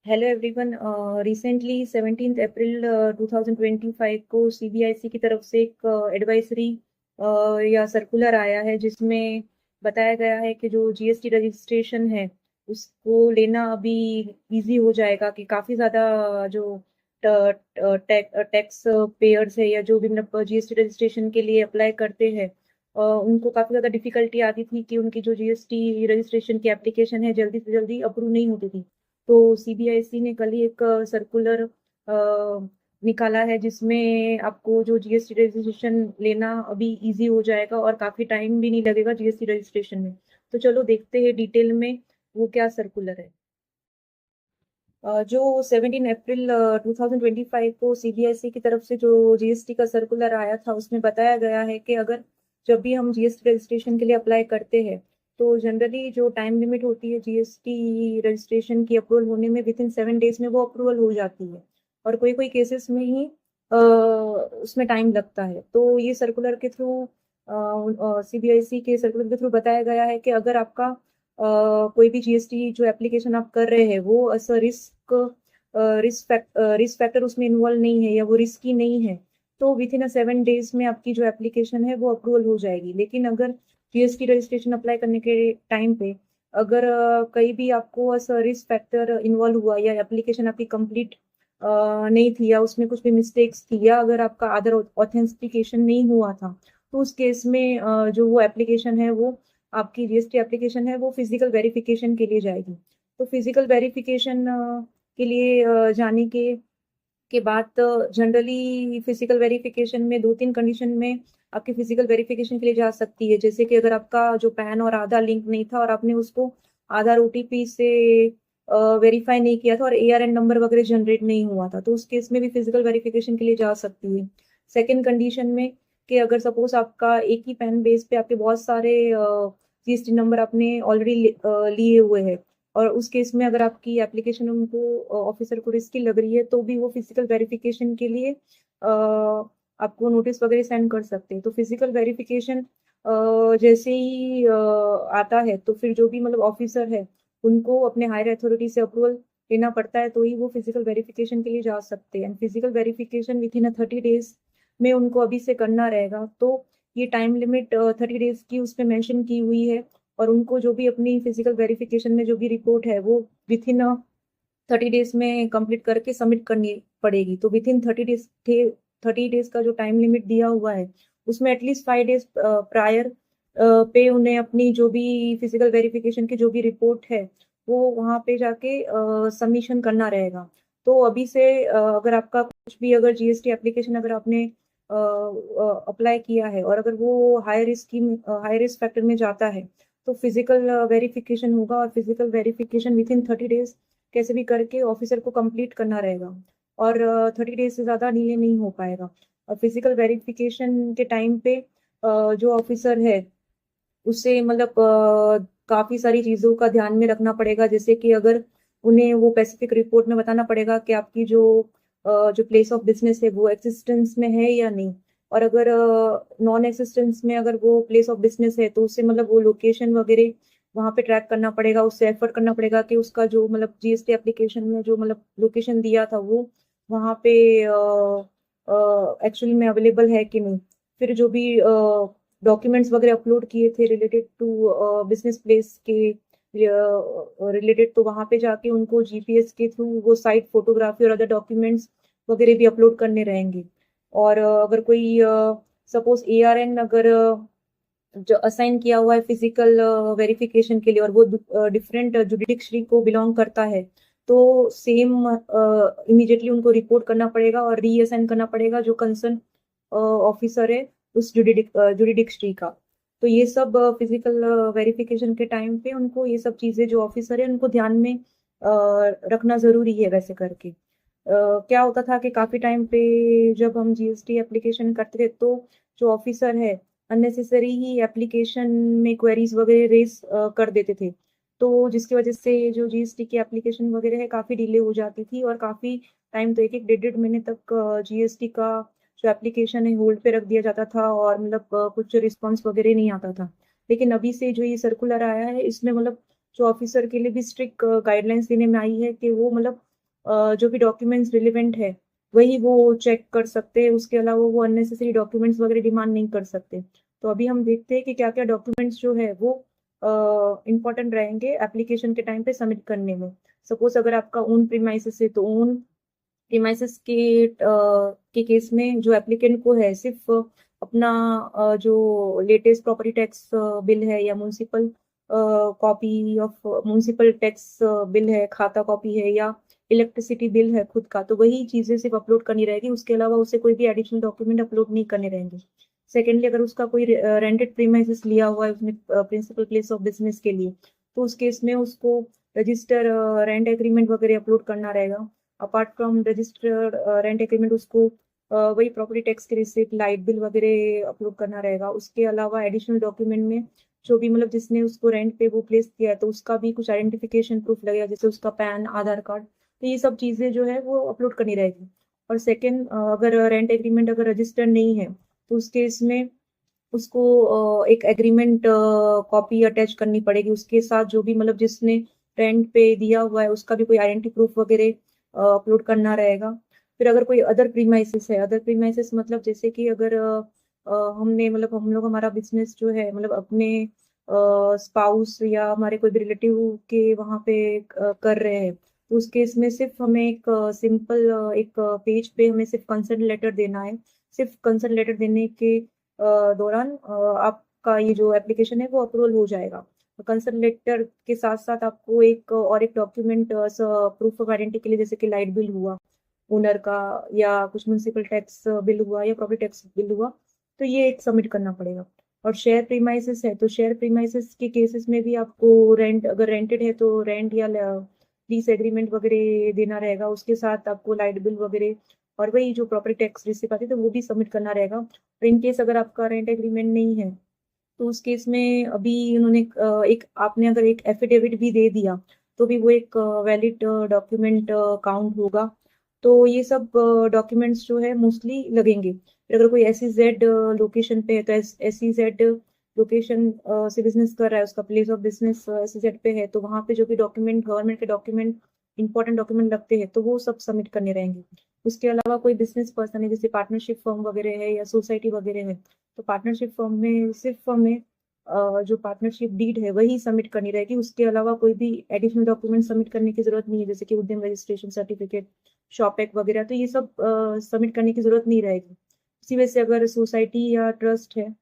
Hello everyone. Recently 17 अप्रैल 2025 को CBIC की तरफ से एक एडवाइजरी या सर्कुलर आया है, जिसमें बताया गया है कि जो जीएसटी रजिस्ट्रेशन है उसको लेना अभी इजी हो जाएगा। कि काफ़ी ज़्यादा जो टैक्स पेयर्स है या जो भी मतलब जीएसटी रजिस्ट्रेशन के लिए अप्लाई करते हैं, उनको काफ़ी ज़्यादा डिफिकल्टी आती थी कि उनकी जो जीएसटी रजिस्ट्रेशन की एप्लीकेशन है जल्दी से जल्दी अप्रूव नहीं होती थी। तो सीबीआईसी ने कल ही एक सर्कुलर निकाला है, जिसमें आपको जो जीएसटी रजिस्ट्रेशन लेना अभी इजी हो जाएगा और काफ़ी टाइम भी नहीं लगेगा जीएसटी रजिस्ट्रेशन में। तो चलो देखते हैं डिटेल में वो क्या सर्कुलर है। जो 17 अप्रैल 2025 को सीबीएसई की तरफ से जो जीएसटी का सर्कुलर आया था, उसमें बताया गया है कि अगर जब भी हम जीएसटी रजिस्ट्रेशन के लिए अप्लाई करते हैं, तो जनरली जो टाइम लिमिट होती है जीएसटी रजिस्ट्रेशन की अप्रूवल होने में, विद इन 7 डेज में वो अप्रूवल हो जाती है। और कोई कोई केसेस में ही उसमें टाइम लगता है। तो ये सर्कुलर के थ्रू, सीबीआईसी के सर्कुलर के थ्रू बताया गया है कि अगर आपका कोई भी जीएसटी जो एप्लीकेशन आप कर रहे हैं वो ऐसा रिस्क फैक्टर उसमें इन्वॉल्व नहीं है या वो रिस्की नहीं है, तो विथ इन 7 डेज में आपकी जो एप्लीकेशन है वो अप्रूवल हो जाएगी। लेकिन अगर जीएसटी रजिस्ट्रेशन अप्लाई करने के टाइम पे अगर कहीं भी आपको ऐसा रिस्क फैक्टर इन्वॉल्व हुआ या एप्लीकेशन आपकी कंप्लीट नहीं थी या उसमें कुछ भी मिस्टेक्स थी या अगर आपका आधार ऑथेंटिकेशन नहीं हुआ था, तो उस केस में जो वो एप्लीकेशन है वो आपकी जीएसटी एप्लीकेशन है वो फिजिकल वेरिफिकेशन के लिए जाएगी। तो फिजिकल वेरिफिकेशन के लिए जाने के बाद जनरली फिजिकल वेरिफिकेशन में दो तीन कंडीशन में आपकी फिजिकल वेरिफिकेशन के लिए जा सकती है। जैसे कि अगर आपका जो पैन और आधार लिंक नहीं था और आपने उसको आधार ओटीपी से वेरीफाई नहीं किया था और एआरएन नंबर वगैरह जनरेट नहीं हुआ था, तो उस केस में भी फिजिकल वेरिफिकेशन के लिए जा सकती है। सेकेंड कंडीशन में कि अगर सपोज आपका एक ही पैन बेस पे आपके बहुत सारे जीएसटी नंबर आपने ऑलरेडी लिए हुए हैं, और उस केस में अगर आपकी एप्लीकेशन उनको ऑफिसर को रिस्की लग रही है, तो भी वो फिजिकल वेरिफिकेशन के लिए आपको नोटिस वगैरह सेंड कर सकते हैं। तो फिजिकल वेरिफिकेशन जैसे ही आता है, तो फिर जो भी मतलब ऑफिसर है उनको अपने हायर अथॉरिटी से अप्रूवल लेना पड़ता है, तो ही वो फिजिकल वेरिफिकेशन के लिए जा सकते हैं। And physical verification with in 30 days में उनको अभी से करना रहेगा। तो ये टाइम लिमिट 30 डेज की उसमें मेंशन की हुई है, और उनको जो भी अपनी फिजिकल वेरिफिकेशन में जो भी रिपोर्ट है वो विथ इन 30 डेज में कंप्लीट करके सबमिट करनी पड़ेगी। तो विथ इन 30 डेज का जो टाइम लिमिट दिया हुआ है, उसमें एटलीस्ट 5 डेज प्रायर पे उन्हें अपनी जो भी फिजिकल वेरिफिकेशन की जो भी रिपोर्ट है वो वहाँ पे जाके सबमिशन करना रहेगा। तो अभी से अगर आपका कुछ भी अगर जीएसटी एप्लीकेशन अगर आपने अप्लाई किया है और अगर वो हाई रिस्क फैक्टर में जाता है, तो फिजिकल वेरिफिकेशन होगा, और physical verification with in 30 days कैसे भी करके ऑफिसर को कंप्लीट करना रहेगा, और 30 डेज से ज़्यादा डिले नहीं हो पाएगा। और फिजिकल वेरिफिकेशन के टाइम पे जो ऑफिसर है उससे मतलब काफ़ी सारी चीज़ों का ध्यान में रखना पड़ेगा। जैसे कि अगर उन्हें वो स्पेसिफिक रिपोर्ट में बताना पड़ेगा कि आपकी जो प्लेस ऑफ बिजनेस है वो एक्सिस्टेंस में है या नहीं। और अगर नॉन एक्सिस्टेंस में अगर वो प्लेस ऑफ बिजनेस है, तो उससे मतलब वो लोकेशन वगैरह वहाँ पे ट्रैक करना पड़ेगा, उससे एफर्ट करना पड़ेगा कि उसका जो मतलब जीएसटी एप्लीकेशन में जो मतलब लोकेशन दिया था वो वहाँ पे एक्चुअली में अवेलेबल है कि नहीं। फिर जो भी डॉक्यूमेंट्स वगैरह अपलोड किए थे रिलेटेड टू बिजनेस प्लेस के रिलेटेड, तो वहाँ पे जाके उनको जीपीएस के थ्रू वो साइट फोटोग्राफी और अदर डॉक्यूमेंट्स वगैरह भी अपलोड करने रहेंगे। और अगर कोई सपोज एआरएन अगर जो असाइन किया हुआ है फिजिकल वेरिफिकेशन के लिए और वो डिफरेंट जुडिशरी को बिलोंग करता है, तो सेम इमीडिएटली उनको रिपोर्ट करना पड़ेगा और रीअसाइन करना पड़ेगा जो कंसर्न ऑफिसर है उस जुडिशरी का। तो ये सब फिजिकल वेरिफिकेशन के टाइम पे उनको ये सब चीज़ें जो ऑफिसर है उनको ध्यान में रखना ज़रूरी है। वैसे करके क्या होता था कि काफ़ी टाइम पे जब हम जीएसटी एप्लीकेशन करते थे, तो जो ऑफिसर है अननेसेसरी ही एप्लीकेशन में क्वेरीज वगैरह रेस कर देते थे, तो जिसकी वजह से जो जीएसटी की एप्लीकेशन वगैरह है काफ़ी डिले हो जाती थी, और काफ़ी टाइम तो एक एक डेढ़ डेढ़ महीने तक जीएसटी का जो एप्लीकेशन है होल्ड पे रख दिया जाता था, और मतलब कुछ रिस्पॉन्स वगैरह नहीं आता था। लेकिन अभी से जो ये सर्कुलर आया है, इसमें मतलब जो ऑफिसर के लिए भी स्ट्रिक्ट गाइडलाइंस देने में आई है कि वो मतलब जो भी डॉक्यूमेंट्स रिलेवेंट है वही वो चेक कर सकते हैं, उसके अलावा वो अननेसेसरी डॉक्यूमेंट्स वगैरह डिमांड नहीं कर सकते। तो अभी हम देखते हैं कि क्या क्या डॉक्यूमेंट्स जो है वो इम्पोर्टेंट रहेंगे एप्लीकेशन के टाइम पे सबमिट करने में। सपोज अगर आपका ओन प्रीमाइसेस है तो ओन प्रीमाइसेस के केस में जो एप्लीकेंट को है सिर्फ अपना जो लेटेस्ट प्रॉपर्टी टैक्स बिल है या municipal copy of municipal tax bill है, खाता कॉपी है या इलेक्ट्रिसिटी बिल है खुद का, तो वही चीजें सिर्फ अपलोड करनी रहेगी, उसके अलावा उसे कोई भी एडिशनल डॉक्यूमेंट अपलोड नहीं करने रहेंगे। सेकेंडली, अगर उसका कोई रेंटेड प्रीमाइसेस लिया हुआ है उसने प्रिंसिपल प्लेस ऑफ बिजनेस के लिए, तो उस केस में उसको रजिस्टर रेंट एग्रीमेंट वगैरह अपलोड करना रहेगा। Apart from registered rent agreement उसको वही प्रॉपर्टी टैक्स की रिसिप्ट, लाइट बिल वगैरह अपलोड करना रहेगा। उसके अलावा एडिशनल डॉक्यूमेंट में जो भी मतलब जिसने उसको रेंट पे वो प्लेस किया है तो उसका भी कुछ आइडेंटिफिकेशन प्रूफ लगेगा, जैसे उसका पैन, आधार कार्ड, तो ये सब चीजें जो है वो अपलोड करनी रहेगी। और सेकेंड, अगर रेंट एग्रीमेंट अगर रजिस्टर्ड नहीं है तो उस केस में उसको एक एग्रीमेंट कॉपी अटैच करनी पड़ेगी, उसके साथ जो भी मतलब जिसने रेंट पे दिया हुआ है उसका भी कोई आइडेंटिटी प्रूफ वगैरह अपलोड करना रहेगा। फिर अगर कोई अदर प्रीमाइसेस है, अदर प्रीमाइसेस मतलब जैसे कि अगर हमने मतलब हम लोग हमारा बिजनेस जो है मतलब अपने स्पाउस या हमारे कोई भी रिलेटिव के वहाँ पे कर रहे हैं, तो उस केस में सिर्फ हमें एक सिंपल एक पेज पे हमें सिर्फ कंसर्न लेटर देना है। सिर्फ कंसर्न लेटर देने के दौरान आपका ये जो एप्लीकेशन है वो अप्रूवल हो जाएगा। कंसर्न लेटर के साथ साथ आपको एक और एक डॉक्यूमेंट प्रूफ ऑफ आइडेंटिटी के लिए, जैसे कि लाइट बिल हुआ ओनर का, या कुछ म्यूनसिपल टैक्स बिल हुआ या प्रॉपर्टी टैक्स बिल हुआ, तो ये एक सबमिट करना पड़ेगा। और शेयर प्रीमाइसेस है तो शेयर प्रीमाइसेस के केसेस में भी आपको रेंट, अगर रेंटेड है तो रेंट या लीज एग्रीमेंट वगैरह देना रहेगा, उसके साथ आपको लाइट बिल वगैरह और वही जो प्रॉपर्टी टैक्स रिसिप्ट आती है तो वो भी सबमिट करना रहेगा। और इन केस अगर आपका रेंट एग्रीमेंट नहीं है तो उस केस में अभी उन्होंने एक आपने अगर एक एफिडेविट भी दे दिया तो भी वो एक वैलिड डॉक्यूमेंट काउंट होगा। तो ये सब डॉक्यूमेंट्स जो है मोस्टली लगेंगे। फिर अगर कोई SEZ लोकेशन पे है तो SEZ लोकेशन से बिजनेस कर रहा है, उसका प्लेस ऑफ बिजनेस SEZ पे है, तो वहाँ पे जो भी डॉक्यूमेंट, गवर्नमेंट के डॉक्यूमेंट, इंपॉर्टेंट डॉक्यूमेंट लगते हैं तो वो सब सबमिट करने रहेंगे। उसके अलावा कोई बिजनेस पर्सन है, जैसे पार्टनरशिप फर्म वगैरह है या सोसाइटी वगैरह है, तो पार्टनरशिप फॉर्म में सिर्फ हमें जो पार्टनरशिप डीड है वही सबमिट करनी रहेगी, उसके अलावा कोई भी एडिशनल डॉक्यूमेंट सबमिट करने की जरूरत नहीं है, जैसे कि उद्यम रजिस्ट्रेशन सर्टिफिकेट, शॉप एक्ट वगैरह, तो ये सब सबमिट करने की जरूरत नहीं रहेगी। इसी वजह से अगर सोसाइटी या ट्रस्ट है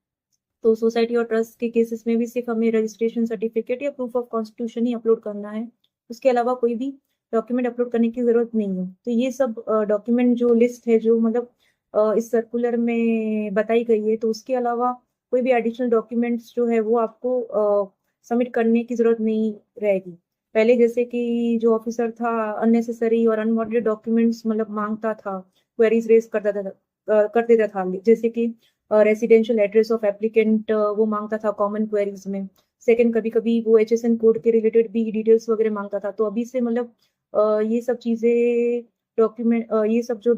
तो सोसाइटी और ट्रस्ट के केसेस में भी सिर्फ हमें रजिस्ट्रेशन सर्टिफिकेट या proof of constitution he upload करना है, उसके अलावा कोई भी डॉक्यूमेंट अपलोड करने की जरूरत नहीं है। तो ये सब डॉक्यूमेंट जो लिस्ट है जो मतलब इस सर्कुलर में बताई गई है, तो उसके अलावा कोई भी एडिशनल डॉक्यूमेंट्स जो है वो आपको सबमिट करने की जरूरत नहीं रहेगी। पहले जैसे कि जो ऑफिसर था अननेसेसरी और अनवांटेड डॉक्यूमेंट्स मतलब मांगता था, क्वेरीज रेज कर देता था, जैसे कि रेसिडेंशियल एड्रेस ऑफ एप्लीकेंट वो मांगता था कॉमन क्वेरीज में। सेकंड, कभी कभी वो HSN कोड के रिलेटेड भी डिटेल्स वगैरह मांगता था, तो अभी से मतलब ये सब चीजें डॉक्यूमेंट, ये सब जो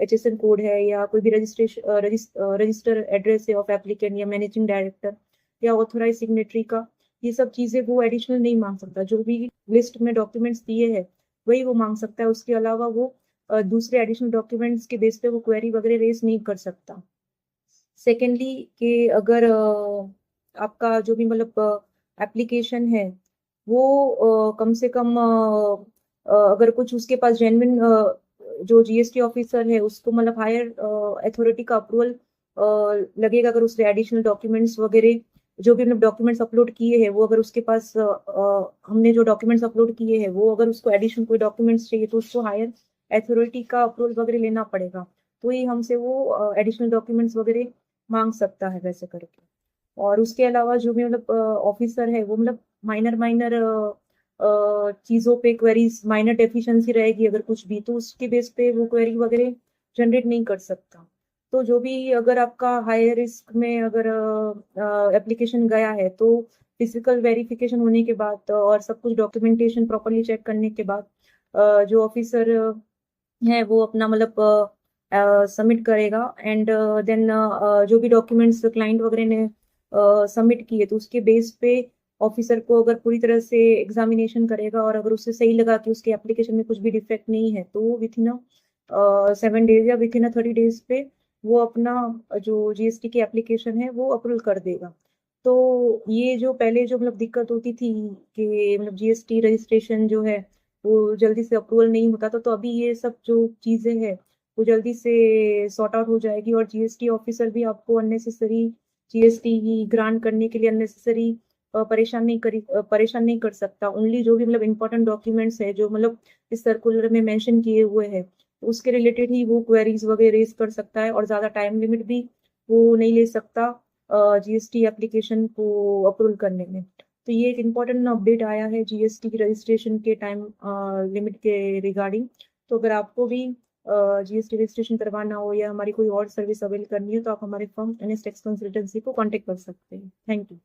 HSN कोड है या कोई भी रजिस्टर एड्रेस है ऑफ एप्लीकेंट या मैनेजिंग डायरेक्टर या ऑथोराइज सिग्नेटरी का, ये सब चीजें वो एडिशनल नहीं मांग सकता। जो भी लिस्ट में डॉक्यूमेंट्स दिए हैं वही वो मांग सकता है, उसके अलावा वो दूसरे एडिशनल डॉक्यूमेंट्स के बेस पे वो क्वेरी वगैरह रेज नहीं कर सकता। सेकेंडली कि अगर आपका जो भी मतलब एप्लीकेशन है वो कम से कम अगर कुछ उसके पास जेन्युइन जो GST ऑफिसर है उसको मतलब हायर अथॉरिटी का अप्रूवल लगेगा, अगर उसने एडिशनल डॉक्यूमेंट्स वगैरह जो भी मतलब डॉक्यूमेंट्स अपलोड किए हैं वो अगर उसके पास हमने जो डॉक्यूमेंट्स अपलोड किए हैं वो अगर उसको एडिशनल कोई डॉक्यूमेंट्स चाहिए तो उसको हायर अथॉरिटी का अप्रूवल वगैरह लेना पड़ेगा, तो ही हमसे वो एडिशनल डॉक्यूमेंट्स वगैरह मांग सकता है वैसे करके। और उसके अलावा जो भी मतलब ऑफिसर है वो मतलब माइनर माइनर चीजों पे क्वेरीज, माइनर डेफिशिएंसी रहेगी अगर कुछ भी, तो उसके बेस पे वो क्वेरी वगैरह जनरेट नहीं कर सकता। तो जो भी अगर आपका हाई रिस्क में अगर एप्लीकेशन गया है तो फिजिकल वेरिफिकेशन होने के बाद और सब कुछ डॉक्यूमेंटेशन प्रॉपरली चेक करने के बाद जो ऑफिसर है वो अपना मतलब सबमिट करेगा, एंड देन जो भी डॉक्यूमेंट्स क्लाइंट वगैरह ने सबमिट किए तो उसके बेस पे ऑफिसर को अगर पूरी तरह से एग्जामिनेशन करेगा और अगर उससे सही लगा कि उसके एप्लीकेशन में कुछ भी डिफेक्ट नहीं है, तो वो विथ इन 7 डेज या विथ इन 30 डेज पे वो अपना जो जीएसटी की एप्लीकेशन है वो अप्रूवल कर देगा। तो ये जो पहले जो मतलब दिक्कत होती थी कि मतलब जीएसटी रजिस्ट्रेशन जो है वो जल्दी से अप्रूवल नहीं होता था, तो अभी ये सब जो चीजें हैं वो जल्दी से सॉर्ट आउट हो जाएगी और जीएसटी ऑफिसर भी आपको अननेसेसरी जीएसटी ग्रांट करने के लिए अननेसेसरी परेशान नहीं कर सकता। ओनली जो भी मतलब इंपॉर्टेंट डॉक्यूमेंट्स है जो मतलब इस सर्कुलर में मेंशन किए हुए हैं उसके रिलेटेड ही वो क्वेरीज वगैरह रेज कर सकता है और ज्यादा टाइम लिमिट भी वो नहीं ले सकता जीएसटी एप्लीकेशन को अप्रूवल करने में। तो ये एक इम्पोर्टेंट अपडेट आया है जीएसटी रजिस्ट्रेशन के टाइम लिमिट के रिगार्डिंग। तो अगर आपको भी जीएसटी रजिस्ट्रेशन करवाना हो या हमारी कोई और सर्विस अवेल करनी हो तो आप हमारे फर्म एनएस टैक्स कंसल्टेंसी को कांटेक्ट कर सकते हैं। Thank you.